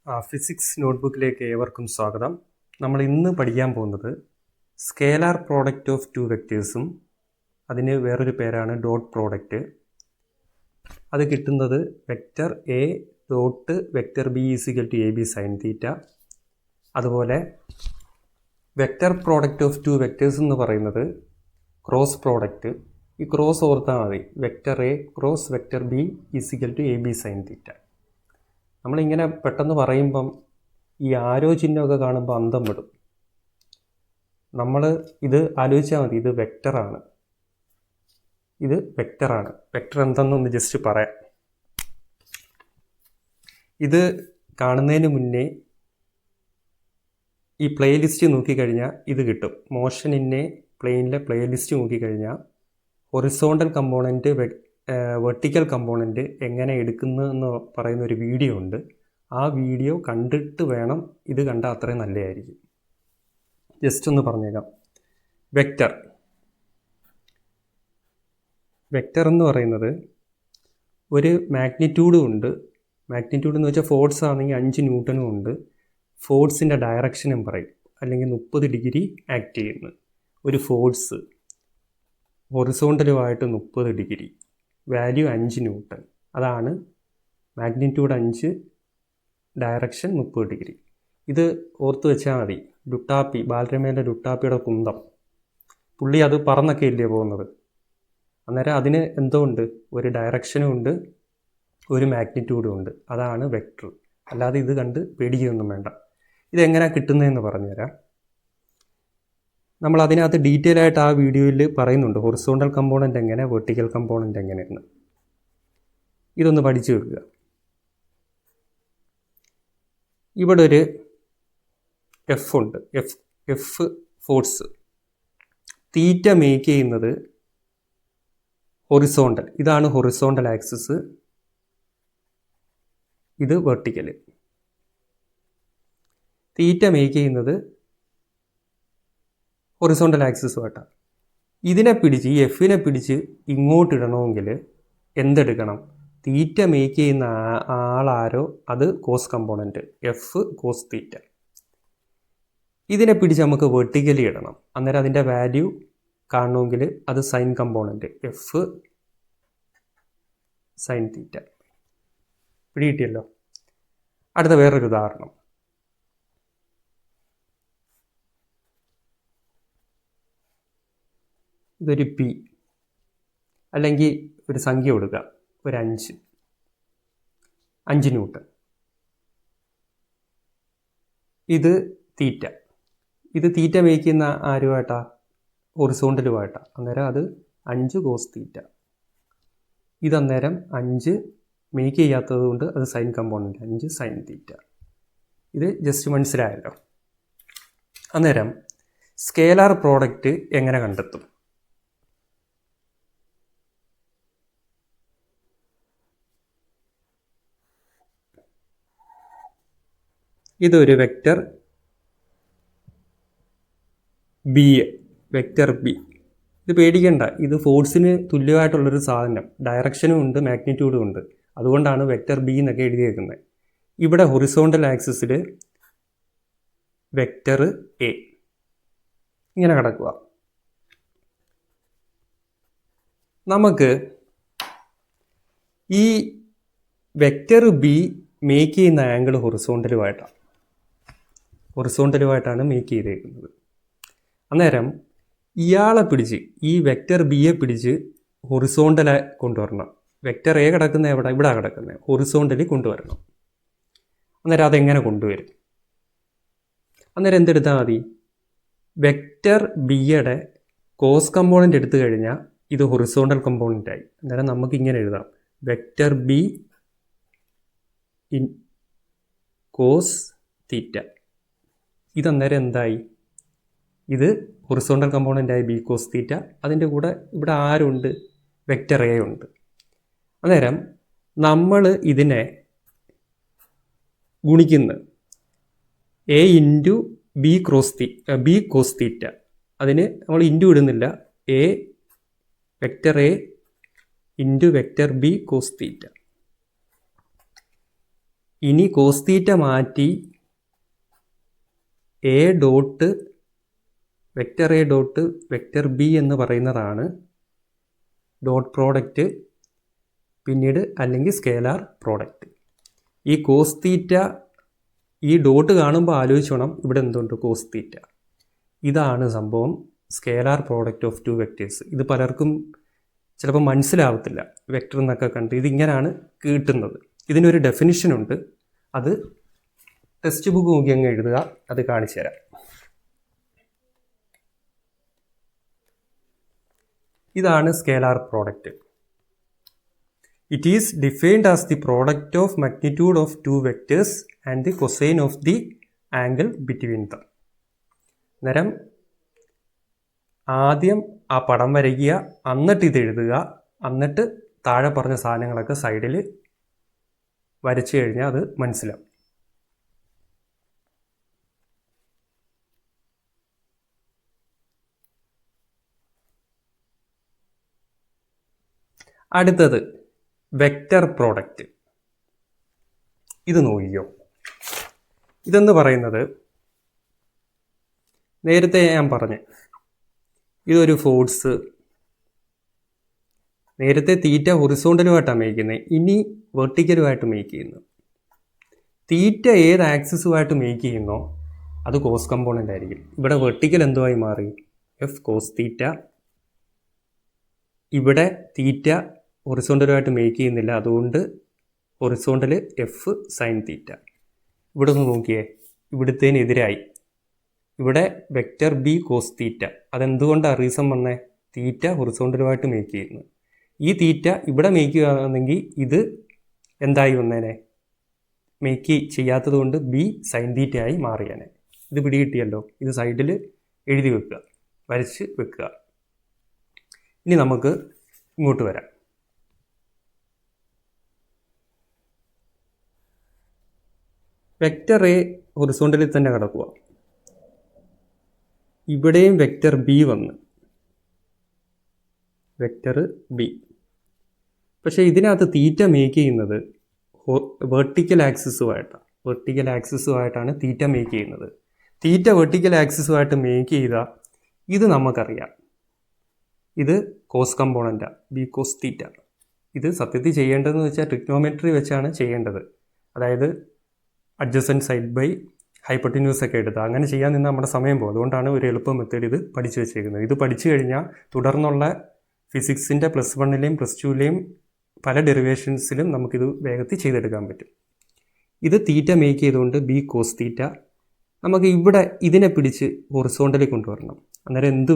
Physics നോട്ട്ബുക്കിലേക്ക് ഏവർക്കും സ്വാഗതം. നമ്മൾ ഇന്ന് പഠിക്കാൻ പോകുന്നത് സ്കേലാർ പ്രോഡക്റ്റ് ഓഫ് ടു വെക്റ്റേഴ്സും അതിന് വേറൊരു പേരാണ് ഡോട്ട് പ്രോഡക്റ്റ്. അത് കിട്ടുന്നത് vector A dot vector B is equal to A B sine theta. അതുപോലെ vector product of two vectors എന്ന് പറയുന്നത് ക്രോസ് പ്രോഡക്റ്റ്. ഈ ക്രോസ് ഓർത്താൽ മതി, vector A cross vector B is equal to A B sine theta. നമ്മളിങ്ങനെ പെട്ടെന്ന് പറയുമ്പം ഈ ആരോ ചിഹ്നമൊക്കെ കാണുമ്പോൾ അന്തം വിടും. നമ്മൾ ഇത് ആലോചിച്ചാൽ മതി, ഇത് വെക്റ്ററാണ്, ഇത് വെക്റ്ററാണ്. വെക്റ്റർ എന്തെന്നൊന്ന് ജസ്റ്റ് പറയാം. ഇത് കാണുന്നതിന് മുന്നേ ഈ പ്ലേലിസ്റ്റ് നോക്കിക്കഴിഞ്ഞാൽ ഇത് കിട്ടും. മോഷൻ ഇന്നെ പ്ലെയിനിലെ പ്ലേലിസ്റ്റ് നോക്കിക്കഴിഞ്ഞാൽ ഹൊറിസോണ്ടൽ കമ്പോണൻറ്റ് വെർട്ടിക്കൽ കമ്പോണൻറ്റ് എങ്ങനെ എടുക്കുന്നതെന്ന് പറയുന്ന ഒരു വീഡിയോ ഉണ്ട്. ആ വീഡിയോ കണ്ടിട്ട് വേണം ഇത് കണ്ടാൽ അത്രയും നല്ലതായിരിക്കും. ജസ്റ്റ് ഒന്ന് പറഞ്ഞേക്കാം. വെക്റ്റർ എന്ന് പറയുന്നത് ഒരു മാഗ്നിറ്റ്യൂഡും ഉണ്ട്. മാഗ്നിറ്റ്യൂഡ് എന്ന് വെച്ചാൽ ഫോഴ്സ് ആണെങ്കിൽ 5 ന്യൂട്ടനും ഉണ്ട്. ഫോഴ്സിൻ്റെ ഡയറക്ഷനും പറയും, അല്ലെങ്കിൽ 30 ഡിഗ്രി ആക്ട് ചെയ്യുന്നു ഒരു ഫോഴ്സ് ഹൊറിസോണ്ടലുമായിട്ട് 30 ഡിഗ്രി, വാല്യൂ 5 ന്യൂട്ടൺ. അതാണ് മാഗ്നിറ്റ്യൂഡ് 5, ഡയറക്ഷൻ 30 ഡിഗ്രി. ഇത് ഓർത്ത് വെച്ചാൽ മതി. ലുട്ടാപ്പി, ബാലരമയിലെ ലുട്ടാപ്പിയുടെ കുന്തം, പുള്ളി അത് പറന്നൊക്കെ ഇല്ലേ പോകുന്നത്. അന്നേരം അതിന് എന്തോ ഉണ്ട്, ഒരു ഡയറക്ഷനും ഉണ്ട്, ഒരു മാഗ്നിറ്റ്യൂഡും ഉണ്ട്. അതാണ് വെക്റ്റർ. അല്ലാതെ ഇത് കണ്ട് പേടിക്കുകയൊന്നും വേണ്ട. ഇതെങ്ങനെയാണ് കിട്ടുന്നതെന്ന് പറഞ്ഞുതരാം. നമ്മൾ അതിനകത്ത് ഡീറ്റെയിൽ ആയിട്ട് ആ വീഡിയോയിൽ പറയുന്നുണ്ട്, ഹൊറിസോണ്ടൽ കമ്പോണൻ്റ് എങ്ങനെ, വെർട്ടിക്കൽ കമ്പോണൻ്റ് എങ്ങനെയെന്ന്. ഇതൊന്ന് പഠിച്ചു വെക്കുക. ഇവിടെ ഒരു എഫ് ഉണ്ട്, എഫ് ഫോഴ്സ്. തീറ്റ മേക്ക് ചെയ്യുന്നത് ഹൊറിസോണ്ടൽ, ഇതാണ് ഹൊറിസോണ്ടൽ ആക്സിസ്, ഇത് വെർട്ടിക്കൽ. തീറ്റ മേക്ക് ചെയ്യുന്നത് ഹൊറിസോണ്ടൽ ആക്സിസുമായിട്ടാണ്. ഇതിനെ പിടിച്ച്, ഈ എഫിനെ പിടിച്ച് ഇങ്ങോട്ട് ഇടണമെങ്കിൽ എന്തെടുക്കണം? തീറ്റ മേക്ക് ചെയ്യുന്ന ആളാരോ അത് cos component, F cos theta. ഇതിനെ പിടിച്ച് നമുക്ക് വെർട്ടിക്കലി ഇടണം. അന്നേരം അതിൻ്റെ വാല്യൂ കാണണമെങ്കിൽ അത് sine component, F sine theta. പിടികിട്ടിയല്ലോ. അടുത്ത വേറൊരു ഉദാഹരണം. ഇതൊരു പി, അല്ലെങ്കിൽ ഒരു സംഖ്യ കൊടുക്കുക, ഒരു 5 ന്യൂട്ടൺ. ഇത് തീറ്റ. ഇത് തീറ്റ മേക്ക് ചെയ്യുന്ന ആരുമായിട്ടാ? ഹൊറിസോണ്ടലുമായിട്ടാണ്. അന്നേരം അത് 5 കോസ് തീറ്റ. ഇതന്നേരം 5 മേക്ക് ചെയ്യാത്തത് കൊണ്ട് അത് സൈൻ കമ്പോണൻറ്റ്, 5 സൈൻ തീറ്റ. ഇത് ജസ്റ്റ് മനസ്സിലായല്ലോ. അന്നേരം സ്കേലാർ പ്രോഡക്റ്റ് എങ്ങനെ കണ്ടെത്തും? ഇതൊരു വെക്റ്റർ ബി, വെക്റ്റർ ബി. ഇത് പേടിക്കണ്ട, ഇത് ഫോഴ്സിന് തുല്യമായിട്ടുള്ളൊരു സാധനം. ഡയറക്ഷനും ഉണ്ട്, മാഗ്നിറ്റ്യൂഡും ഉണ്ട്. അതുകൊണ്ടാണ് വെക്റ്റർ ബി എന്നൊക്കെ എഴുതിയേക്കുന്നത്. ഇവിടെ ഹൊറിസോണ്ടൽ ആക്സിസിൽ വെക്റ്റർ എ ഇങ്ങനെ കിടക്കുക. നമുക്ക് ഈ വെക്റ്റർ ബി മേക്ക് ചെയ്യുന്ന ആംഗിൾ ഹൊറിസോണ്ടലുമായിട്ടാണ് മേക്ക് ചെയ്തേക്കുന്നത്. അന്നേരം ഇയാളെ പിടിച്ച്, ഈ വെക്റ്റർ ബിയെ പിടിച്ച് ഹൊറിസോണ്ടലായി കൊണ്ടുവരണം. വെക്റ്റർ എ കിടക്കുന്ന എവിടെ? ഇവിടെ കിടക്കുന്നത്, ഹൊറിസോണ്ടലിൽ കൊണ്ടുവരണം. അന്നേരം അതെങ്ങനെ കൊണ്ടുവരും? അന്നേരം എന്തെടുത്താൽ മതി? വെക്റ്റർ ബിയുടെ കോസ് കമ്പോണൻ്റ് എടുത്തു കഴിഞ്ഞാൽ ഇത് ഹൊറിസോണ്ടൽ കമ്പോണൻ്റായി. അന്നേരം നമുക്ക് ഇങ്ങനെ എഴുതാം, vector B in cos theta. ഇതന്നേരം എന്തായി? ഇത് ഹൊറിസോണ്ടൽ കമ്പോണൻ്റായി ബി കോസ് തീറ്റ. അതിൻ്റെ കൂടെ ഇവിടെ ആരുണ്ട്? വെക്റ്റർ എ ഉണ്ട്. അന്നേരം നമ്മൾ ഇതിനെ ഗുണിക്കുന്നു, A into B cos theta. അതിന് നമ്മൾ ഇൻറ്റു ഇടുന്നില്ല, vector A into vector B cos theta. ഇനി കോസ് തീറ്റ മാറ്റി A dot vector A dot vector B എന്ന് പറയുന്നതാണ് ഡോട്ട് പ്രോഡക്റ്റ്, പിന്നീട് അല്ലെങ്കിൽ സ്കേലാർ പ്രോഡക്റ്റ്. ഈ കോസ് തീറ്റ ഈ ഡോട്ട് കാണുമ്പോൾ ആലോചിച്ചോണം ഇവിടെ എന്തുണ്ട് കോസ് തീറ്റ. ഇതാണ് സംഭവം scalar product of two vectors. ഇത് പലർക്കും ചിലപ്പോൾ മനസ്സിലാവത്തില്ല വെക്റ്റർ എന്നൊക്കെ കണ്ട്. ഇതിങ്ങനെയാണ് കിട്ടുന്നത്. ഇതിനൊരു ഡെഫിനിഷനുണ്ട്, അത് ടെക്സ്റ്റ് ബുക്ക് നോക്കി അങ്ങ് എഴുതുക, അത് കാണിച്ചു തരാം. ഇതാണ് scalar product. It is defined as the product of magnitude of two vectors and the cosine of the angle between them. അന്നേരം ആദ്യം ആ പടം വരയ്ക്കുക, എന്നിട്ട് ഇത് എഴുതുക, എന്നിട്ട് താഴെ പറഞ്ഞ സാധനങ്ങളൊക്കെ സൈഡിൽ വരച്ചു കഴിഞ്ഞാൽ അത് മനസ്സിലാവും. അടുത്തത് വെക്റ്റർ പ്രോഡക്റ്റ്. ഇത് നോക്കിയോ. ഇതെന്ന് പറയുന്നത് നേരത്തെ ഞാൻ പറഞ്ഞു, ഇതൊരു ഫോഴ്സ്. നേരത്തെ തീറ്റ ഹൊറിസോണ്ടലുമായിട്ടാണ് മേക്ക് ചെയ്യുന്നത്, ഇനി വെർട്ടിക്കലുമായിട്ട് മേക്ക് ചെയ്യുന്നു. തീറ്റ ഏത് ആക്സിസുമായിട്ട് മേക്ക് ചെയ്യുന്നോ അത് കോസ് കമ്പോണൻ്റ് ആയിരിക്കും. ഇവിടെ വെർട്ടിക്കൽ എന്തുമായി മാറി? F cos theta. ഇവിടെ തീറ്റ ഹൊറിസോണ്ടലുമായിട്ട് മേക്ക് ചെയ്യുന്നില്ല, അതുകൊണ്ട് ഹൊറിസോണ്ടൽ എഫ് സൈൻ തീറ്റ. ഇവിടെ ഒന്ന് നോക്കിയേ, ഇവിടുത്തേനെതിരായി ഇവിടെ വെക്റ്റർ ബി കോസ് തീറ്റ. അതെന്തുകൊണ്ടാണ് റീസൺ വന്നേ? തീറ്റ ഹൊറിസോണ്ടലുമായിട്ട് മേക്ക് ചെയ്യുന്നു. ഈ തീറ്റ ഇവിടെ മേക്ക് ചെയ്യുകയാണെങ്കിൽ ഇത് എന്തായി വന്നേനെ? മേക്ക് ചെയ്യാത്തത് കൊണ്ട് ബി സൈൻ തീറ്റ ആയി മാറിയാനെ. ഇത് പിടികിട്ടിയല്ലോ. ഇത് സൈഡിൽ എഴുതി വെക്കുക, വരച്ച് വെക്കുക. ഇനി നമുക്ക് ഇങ്ങോട്ട് വരാം. വെക്റ്റർ എ ഹൊറിസോണ്ടലിൽ തന്നെ കിടക്കുക. ഇവിടെയും വെക്റ്റർ ബി വന്ന് വെക്റ്റർ ബി. പക്ഷേ ഇതിനകത്ത് തീറ്റ മേക്ക് ചെയ്യുന്നത് വെർട്ടിക്കൽ ആക്സിസുമായിട്ടാണ്. വെർട്ടിക്കൽ ആക്സിസുമായിട്ടാണ് തീറ്റ മേക്ക് ചെയ്യുന്നത്. തീറ്റ വെർട്ടിക്കൽ ആക്സിസുമായിട്ട് മേക്ക് ചെയ്താൽ ഇത് നമുക്കറിയാം, ഇത് കോസ് കമ്പോണൻ്റാണ്, ബി കോസ് തീറ്റ. ഇത് സത്യത്തിൽ ചെയ്യേണ്ടതെന്ന് വെച്ചാൽ ട്രിഗ്നോമെട്രി വെച്ചാണ് ചെയ്യേണ്ടത്. അതായത് അഡ്ജസൻറ്റ് സൈഡ് ബൈ ഹൈപ്പോട്ടിന്യൂസ് ഒക്കെ എടുത്ത് അങ്ങനെ ചെയ്യാൻ നിന്ന് നമ്മുടെ സമയം പോകും. അതുകൊണ്ടാണ് ഒരു എളുപ്പ മെത്തേഡ് ഇത് പഠിച്ചു വെച്ചേക്കുന്നത്. ഇത് പഠിച്ചു കഴിഞ്ഞാൽ തുടർന്നുള്ള ഫിസിക്സിൻ്റെ +1ലെയും +2ലെയും പല ഡെറിവേഷൻസിലും നമുക്കിത് വേഗത്തിൽ ചെയ്തെടുക്കാൻ പറ്റും. ഇത് തീറ്റ മേക്ക് ചെയ്തുകൊണ്ട് ബി കോസ് തീറ്റ. നമുക്ക് ഇവിടെ ഇതിനെ പിടിച്ച് ഹൊറിസോണ്ടലിൽ കൊണ്ടുവരണം. അന്നേരം എന്ത്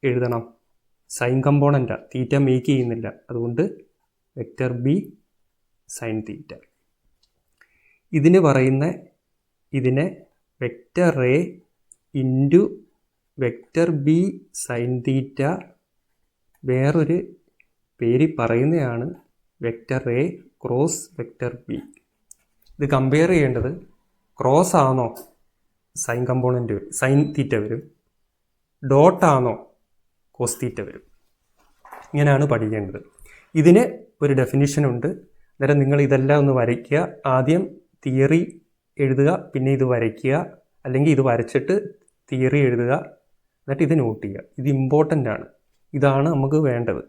എഴുതണം? സൈൻ കമ്പോണൻ്റാണ്, തീറ്റ മേക്ക് ചെയ്യുന്നില്ല, അതുകൊണ്ട് വെക്റ്റർ ബി സൈൻ തീറ്റ. ഇതിനെ vector A into vector B sine theta, വേറൊരു പേര് പറയുന്നതാണ് vector A cross vector B. ഇത് കമ്പയർ ചെയ്യേണ്ടത് ക്രോസ് ആണോ സൈൻ കമ്പോണൻറ്റ് സൈൻ തീറ്റ വരും, ഡോട്ടാണോ കോസ് തീറ്റ വരും. ഇങ്ങനെയാണ് പഠിക്കേണ്ടത്. ഇതിന് ഒരു ഡെഫിനിഷനുണ്ട്. അന്നേരം നിങ്ങൾ ഇതെല്ലാം ഒന്ന് വരയ്ക്കുക. ആദ്യം തിയറി എഴുതുക, പിന്നെ ഇത് വരയ്ക്കുക, അല്ലെങ്കിൽ ഇത് വരച്ചിട്ട് തിയറി എഴുതുക, എന്നിട്ട് ഇത് നോട്ട് ചെയ്യുക. ഇത് ഇമ്പോർട്ടൻ്റ് ആണ്. ഇതാണ് നമുക്ക് വേണ്ടത്.